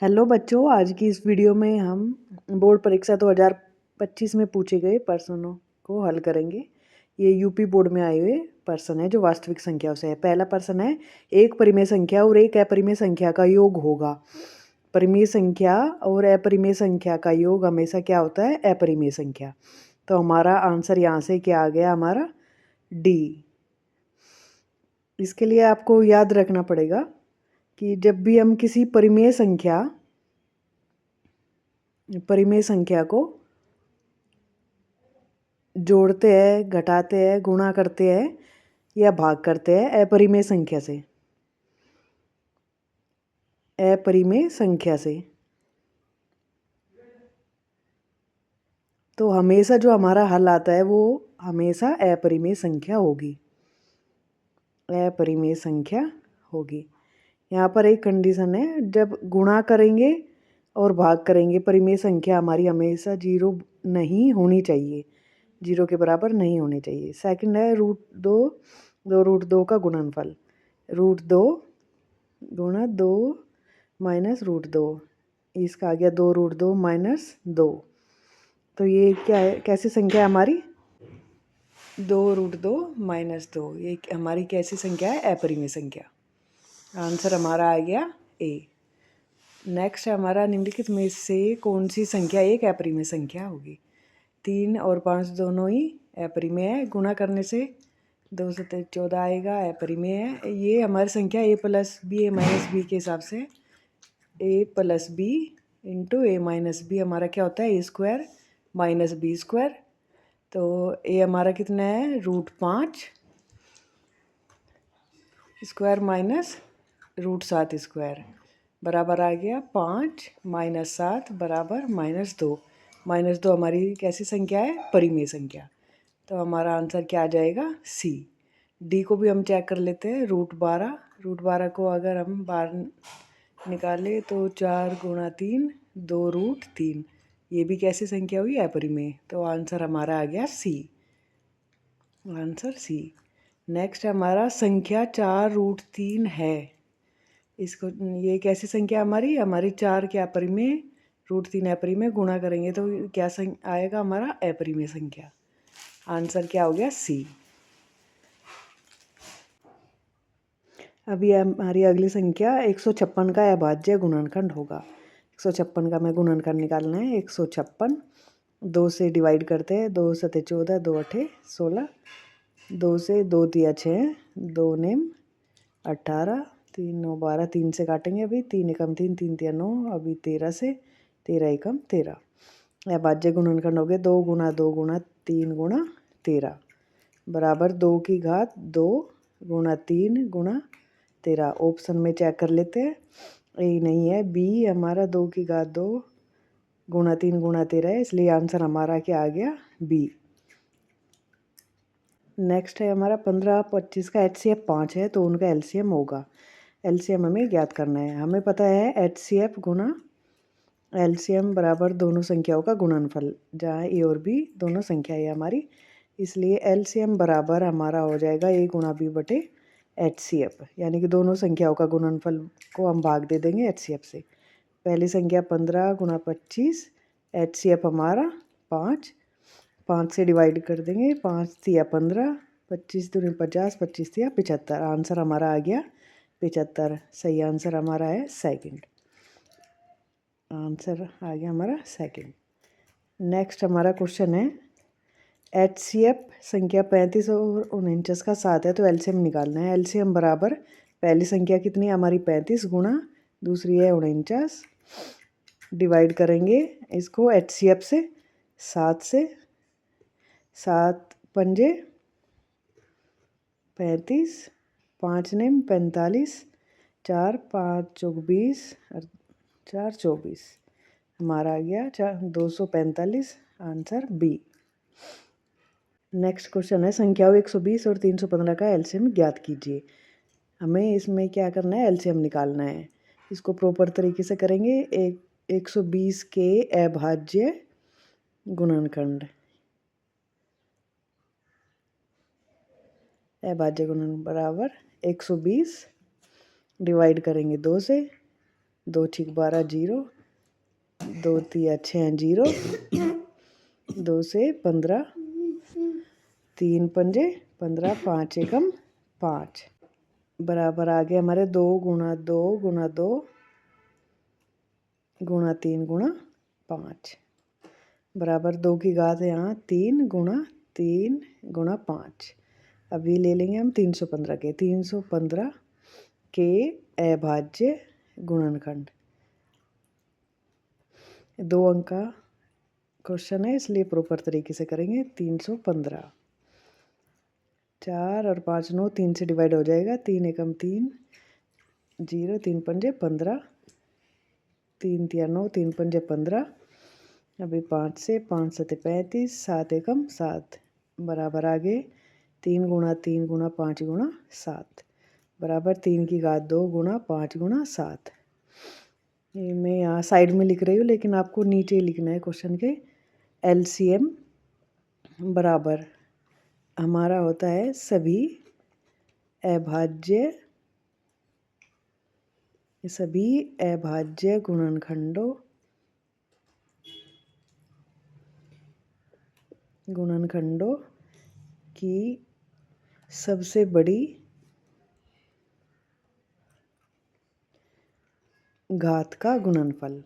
Hello बच्चों, आज की इस वीडियो में हम बोर्ड परीक्षा 2025 में पूछे गए प्रश्नों को हल करेंगे। ये यूपी बोर्ड में आए हुए प्रश्न है जो वास्तविक संख्याओं से है। पहला प्रश्न है, एक परिमेय संख्या और एक अपरिमेय संख्या का योग होगा। परिमेय संख्या और अपरिमेय संख्या का योग हमेशा क्या होता है? अपरिमेय संख्या। तो हमारा आंसर यहाँ से क्या आ गया? हमारा डी। इसके लिए आपको याद रखना पड़ेगा कि जब भी हम किसी परिमेय संख्या को जोड़ते हैं, घटाते हैं, गुणा करते हैं या भाग करते हैं अपरिमेय संख्या से, तो हमेशा जो हमारा हल आता है वो हमेशा अपरिमेय संख्या होगी। अपरिमेय संख्या होगी। यहाँ पर एक कंडीशन है, जब गुणा करेंगे और भाग करेंगे परिमेय संख्या हमारी हमेशा जीरो नहीं होनी चाहिए, जीरो के बराबर नहीं होनी चाहिए। सेकंड है √2 का गुणनफल, √2 गुणा 2 माइनस √2, इसका आ गया 2 √2 माइनस 2। तो ये क्या है? कैसी संख्या है हमारी? 2 √2 माइनस 2, ये हमारी कैसी संख्या है? अपरिमेय संख्या। आंसर हमारा आ गया ए। नेक्स्ट है हमारा, निम्नलिखित में से कौन सी संख्या एक अपरिमेय संख्या होगी? 3 और 5 दोनों ही अपरिमेय है। गुणा करने से 2 से 14 आएगा, अपरिमेय है। ये हमारी संख्या a plus B A minus B के हिसाब से a plus B into A minus B हमारा क्या होता है? A² minus B²। तो a हमारा कितना है? √5 स्क्वायर माइनस √7² बराबर आ गया 5 माइनस 7 बराबर -2। -2 हमारी कैसी संख्या है? परिमेय संख्या। तो हमारा आंसर क्या आ जाएगा? सी। डी को भी हम चेक कर लेते हैं। √12 को अगर हम बाहर निकालें तो 4 × 3 2√3, ये भी कैसी संख्या हुई? अपरिमेय। तो आंसर हमारा आ गया सी। Answer C. नेक्स्ट हमारा, संख्या 4√3 है। इसको, ये कैसी संख्या हमारी 4 क्या अपरिमेय, √3 अपरिमेय, गुणा करेंगे तो क्या आएगा हमारा? अपरिमेय संख्या। आंसर क्या हो गया? सी। अभी हमारी अगली संख्या 156 का अभाज्य गुणनखंड होगा। 156 का मैं गुणनखंड निकालना है। 156 2 से डिवाइड करते हैं। 2 × 7 = 14, 2 × 8 = 16, 2 से 2 × 3 = 6, 2 × 9 = 18, 3 × 9 = 12, 3 से काटेंगे अभी, 3 × 1 = 3, 3 × 3 = 9, अभी 13 से, 13 × 1 = 13। अभाज्य गुणनखंड हो गए 2 × 2 × 3 × 13 बराबर 2 की घात 2 × 3 × 13। ऑप्शन में चेक कर लेते हैं, ए नहीं है, बी हमारा 2 की घात 2 × 3 × 13 है, इसलिए आंसर हमारा क्या आ गया? बी। नेक्स्ट है हमारा 15 25 का HCF 5 है, तो उनका LCM होगा। LCM हमें ज्ञात करना है। हमें पता है HCF गुणा LCM बराबर दोनों संख्याओं का गुणनफल, जहाँ ए और बी दोनों संख्या है हमारी, इसलिए LCM बराबर हमारा हो जाएगा a × b बटे HCF, यानी कि दोनों संख्याओं का गुणनफल को हम भाग दे देंगे HCF से। पहली संख्या 15 × 25, HCF हमारा 5, 5 से डिवाइड कर देंगे, 5 × 3 = 15, 25 × 2 = 50, 25 × 3 = 75। आंसर हमारा आ गया 75। सही आंसर हमारा है सेकंड। आंसर आ गया हमारा सेकंड। नेक्स्ट हमारा क्वेश्चन है, HCF संख्या 35 और 49 का 7 है, तो LCM निकालना है। LCM बराबर, पहली संख्या कितनी है हमारी? 35 गुणा दूसरी है 49, डिवाइड करेंगे इसको HCF से, 7 से, 7 पंजे 35, 5 नेम 45, 4 5 चौक 20 और 4 24, हमारा आ गया 245। Answer B. नेक्स्ट क्वेश्चन है, संख्याओं 120 और 315 का LCM ज्ञात कीजिए। हमें इसमें क्या करना है? LCM निकालना है। इसको प्रॉपर तरीके से करेंगे। 120 के अभाज्य गुणनखंड, अभाज्य गुणनखंड बराबर 120 डिवाइड करेंगे 2 से, 2 छीक 12 जीरो, 2 तिया 6 जीरो, 2 से 15, 3 पंजे 15, 5 एकम 5 बराबर आ गया हमारे 2 गुणा 2 गुणा 2 गुणा 3 गुणा 5 बराबर 2 की घात है यहाँ 3 गुणा 5। अभी ले लेंगे हम 315 के अभाज्य गुणनखंड। 2 अंक का क्वेश्चन है इसलिए प्रॉपर तरीके से करेंगे। 315 4 और 5 9 3 से डिवाइड हो जाएगा। 3 एकम 3 जीरो, 3 पंजे 15, 3 तिया 9, 3 पंजे 15। अभी 5 से 5 सते 35, 7 एकम 7 बराबर आगे 3 गुणा 5 गुणा 7 बराबर 3 की घात 2 गुणा 5 गुणा 7। ये मैं यहाँ साइड में लिख रही हूँ लेकिन आपको नीचे लिखना है क्वेश्चन के। एलसीएम बराबर हमारा होता है सभी अभाज्य गुणनखंडों की सबसे बड़ी घात का गुणनफल।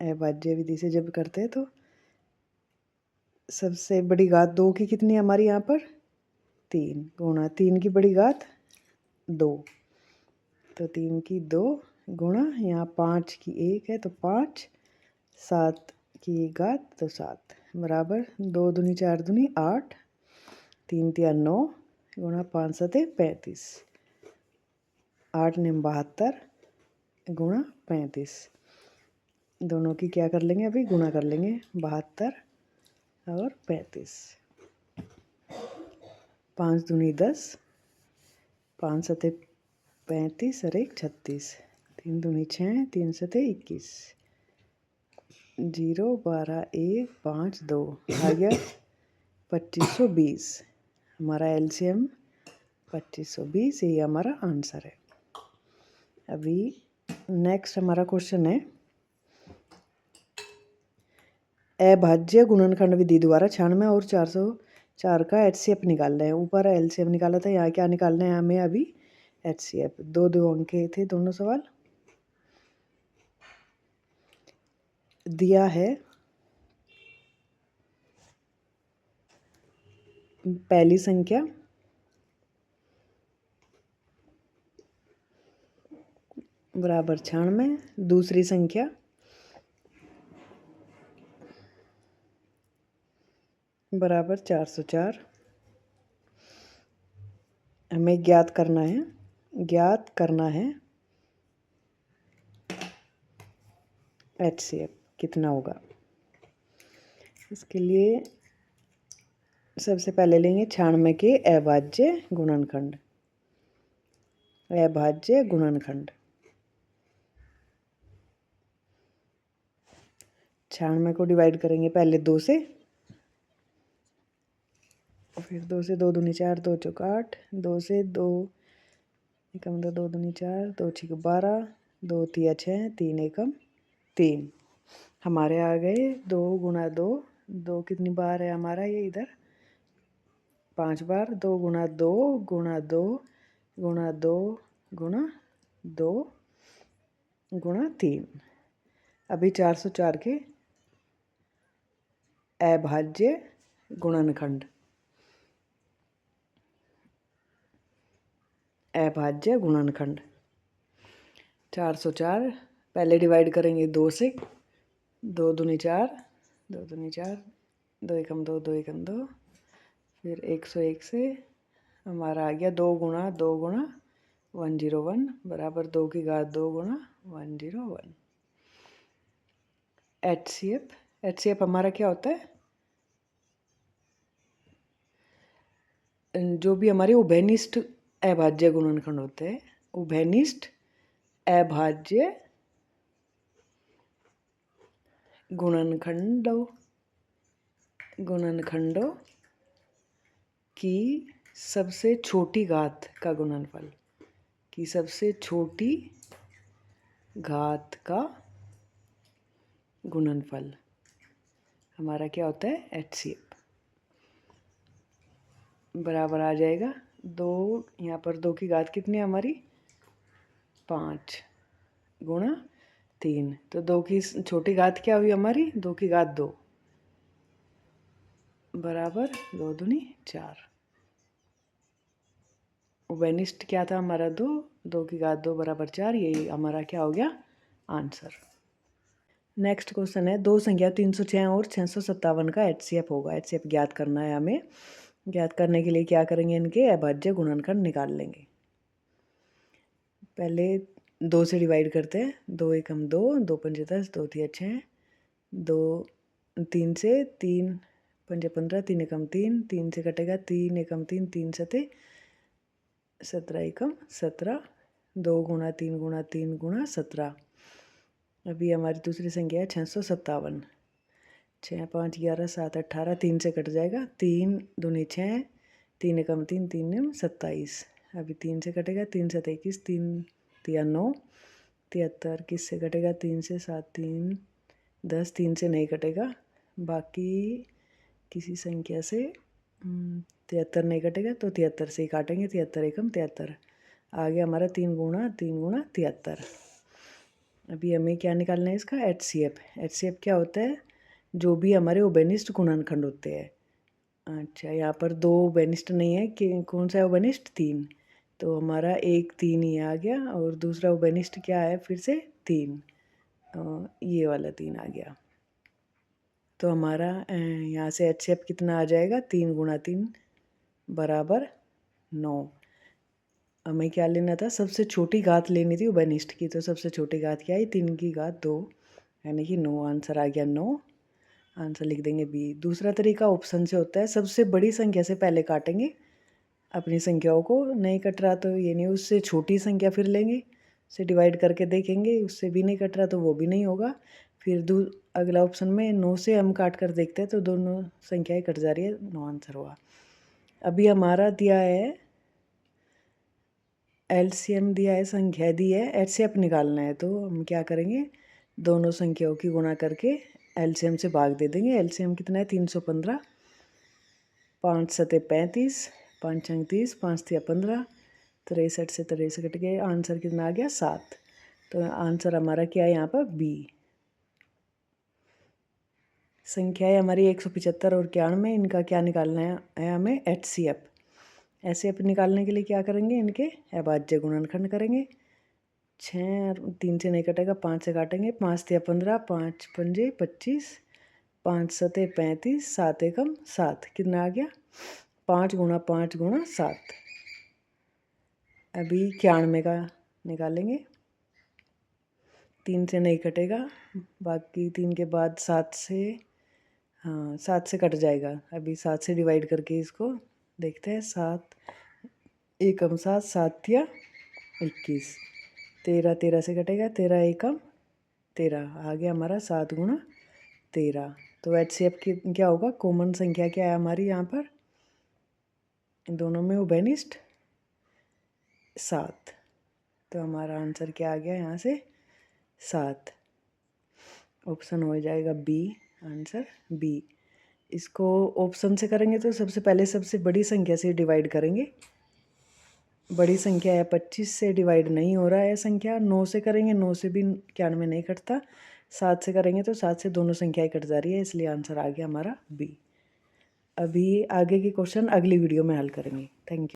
अभाज्य विधि से जब करते हैं तो सबसे बड़ी घात 2 की कितनी है हमारी यहाँ पर 3 गुणा 3 की बड़ी घात 2, तो 3 की 2 गुणा यहाँ 5 की 1 है तो 5, 7 की घात तो 7 बराबर 2 दूनी 4 दूनी 8, 3 तिया 9 गुणा 5 सते 35, 8 ने 72 गुणा 35। दोनों की क्या कर लेंगे अभी गुणा कर लेंगे 72 और 35। 5 दूनी 10, 5 सते 35 और 1 36, 3 दूनी 6, 3 सते 21, 0 12 1 5 2 आ गया 2520। हमारा एलसीएम 2520 ये हमारा आंसर है। अभी नेक्स्ट हमारा क्वेश्चन है अभाज्य गुणनखंड विधि द्वारा 96 और 404 का एचसीएफ निकालना है। ऊपर एलसीएम निकाला था, यहाँ क्या निकालना है हमें अभी एचसीएफ। 2 अंक के थे दोनों सवाल। दिया है पहली संख्या बराबर 96, दूसरी संख्या बराबर 404। हमें ज्ञात करना है एचसीएफ कितना होगा। इसके लिए सबसे पहले लेंगे 96 के अभाज्य गुणनखंड। 96 को डिवाइड करेंगे पहले 2 से, फिर 2 से 2 दूनी 4, 2 चौक 8, 2 से 2 एकम 2 दूनी 4, 2 छीक 12, 2 तिया 6, 3 एकम 3। हमारे आ गए 2 गुणा 2, 2 कितनी बार है हमारा ये इधर 5 बार, 2 गुणा 2 गुणा 2 गुणा 2 गुणा 2 गुणा 3। अभी 404 के अभाज्य गुणनखंड। 404 पहले डिवाइड करेंगे 2 से, 2 दूनी 4, 2 दूनी 4, 2 एकम 2, 2 एकम 2, फिर 101 से हमारा आ गया 2 गुणा 101 बराबर 2 की घात 2 गुणा 101। एचसीएफ हमारा क्या होता है, जो भी हमारे उभयनिष्ठ अभाज्य गुणनखंड होते हैं, उभयनिष्ठ अभाज्य गुणनखंडों की सबसे छोटी घात का गुणनफल। कि सबसे छोटी घात का गुणनफल हमारा क्या होता है, HCF बराबर आ जाएगा 2, यहाँ पर 2 की घात कितनी है हमारी 5 गुणा 3, तो 2 की छोटी घात क्या हुई हमारी 2 की घात 2 बराबर 2 दूनी 4। वेनिस्ट क्या था हमारा 2, 2 की घात 2 बराबर 4, यही हमारा क्या हो गया आंसर। नेक्स्ट क्वेश्चन है, दो संख्या 306 और 657 का HCF होगा। HCF ज्ञात करना है हमें। ज्ञात करने के लिए क्या करेंगे, इनके अभाज्य गुणनखंड निकाल लेंगे। पहले 2 से डिवाइड करते हैं, 2 एकम 2, 2 पंजे 10, 2 तिया 6, 2 3 से 3 पंजे 15, 3 एकम 3, 3 से कटेगा 3 एकम 3, 3 सते 17 एकम 17, 2 गुणा 3 गुणा 3 गुणा 17। अभी हमारी दूसरी संख्या है 657, 6 5 11 7 18, 3 से कट जाएगा, 3 दूनी 6, 3 एकम 3, 3 निम 27। अभी 3 से कटेगा, 3 7 21, 3 तिया 9 73, किससे कटेगा 3 से 7 3 10, 3 से नहीं कटेगा, बाकी किसी संख्या से 73 नहीं कटेगा, तो 73 से ही काटेंगे, 73 एकम 73 आ गया हमारा 3 गुणा 73। अभी हमें क्या निकालना है इसका HCF। HCF क्या होता है, जो भी हमारे ओबेनिस्ट गुणनखंड होते हैं। अच्छा, यहाँ पर 2 ओबेनिस्ट नहीं है कि कौन सा है ओबेनिस्ट 3, तो हमारा एक 3 ही आ गया, और दूसरा ओबेनिस्ट क्या है फिर से 3, ये वाला 3 आ गया। तो हमारा यहाँ से HCF कितना आ जाएगा, 3 गुणा 3 बराबर 9। हमें क्या लेना था, सबसे छोटी घात लेनी थी ओबेनिस्ट की, तो सबसे छोटी घात क्या है 3 की घात 2, यानी कि 9। आंसर आ गया 9, आंसर लिख देंगे B। दूसरा तरीका ऑप्शन से होता है, सबसे बड़ी संख्या से पहले काटेंगे अपनी संख्याओं को, नहीं कट रहा तो ये नहीं, उससे छोटी संख्या फिर लेंगे, उससे डिवाइड करके देखेंगे, उससे भी नहीं कट रहा तो वो भी नहीं होगा, फिर अगला ऑप्शन में 9 से हम काट कर देखते हैं तो दोनों संख्याएं कट जा रही है, 9 आंसर हुआ। अभी हमारा दिया है LCM, दिया है संख्या दी है, HCF निकालना है, तो हम क्या करेंगे, दोनों संख्याओं की गुणा करके LCM से भाग दे देंगे। LCM कितना है 315, 5 सते 35, 5 छंग 30, 5 तिया 15, 63 से 63 कट गए, आंसर कितना आ गया 7। तो आंसर हमारा क्या है यहाँ पर B। संख्या है हमारी 175 और 91, इनका क्या निकालना है हमें HCF निकालने के लिए क्या करेंगे, इनके अभाज्य गुणनखंड करेंगे। 6 3 से नहीं कटेगा, 5 से काटेंगे, 5 तिया 15, 5 पंजे 25, 5 सते 35, 7 एकम 7, कितना आ गया 5 गुणा 5 गुणा 7। अभी 91 का निकालेंगे, 3 से नहीं कटेगा, बाकी 3 के बाद 7 से, हाँ 7 से कट जाएगा। अभी 7 से डिवाइड करके इसको देखते हैं, 7 एकम 7, 7 तिया 21, 13 13 से कटेगा, 13 एकम 13 आ गया हमारा 7 गुणा 13। तो HCF की क्या होगा, कॉमन संख्या क्या है हमारी यहाँ पर, दोनों में ओबेनिस्ट 7, तो हमारा आंसर क्या आ गया यहाँ से 7। ऑप्शन हो जाएगा B, आंसर B। इसको ऑप्शन से करेंगे तो सबसे पहले सबसे बड़ी संख्या से डिवाइड करेंगे, बड़ी संख्या है 25 से डिवाइड नहीं हो रहा है संख्या, 9 से करेंगे, 9 से भी 91 नहीं कटता, 7 से करेंगे तो 7 से दोनों संख्याएं कट जा रही है, इसलिए आंसर आ गया हमारा B। अभी आगे के क्वेश्चन अगली वीडियो में हल करेंगे। Thank you.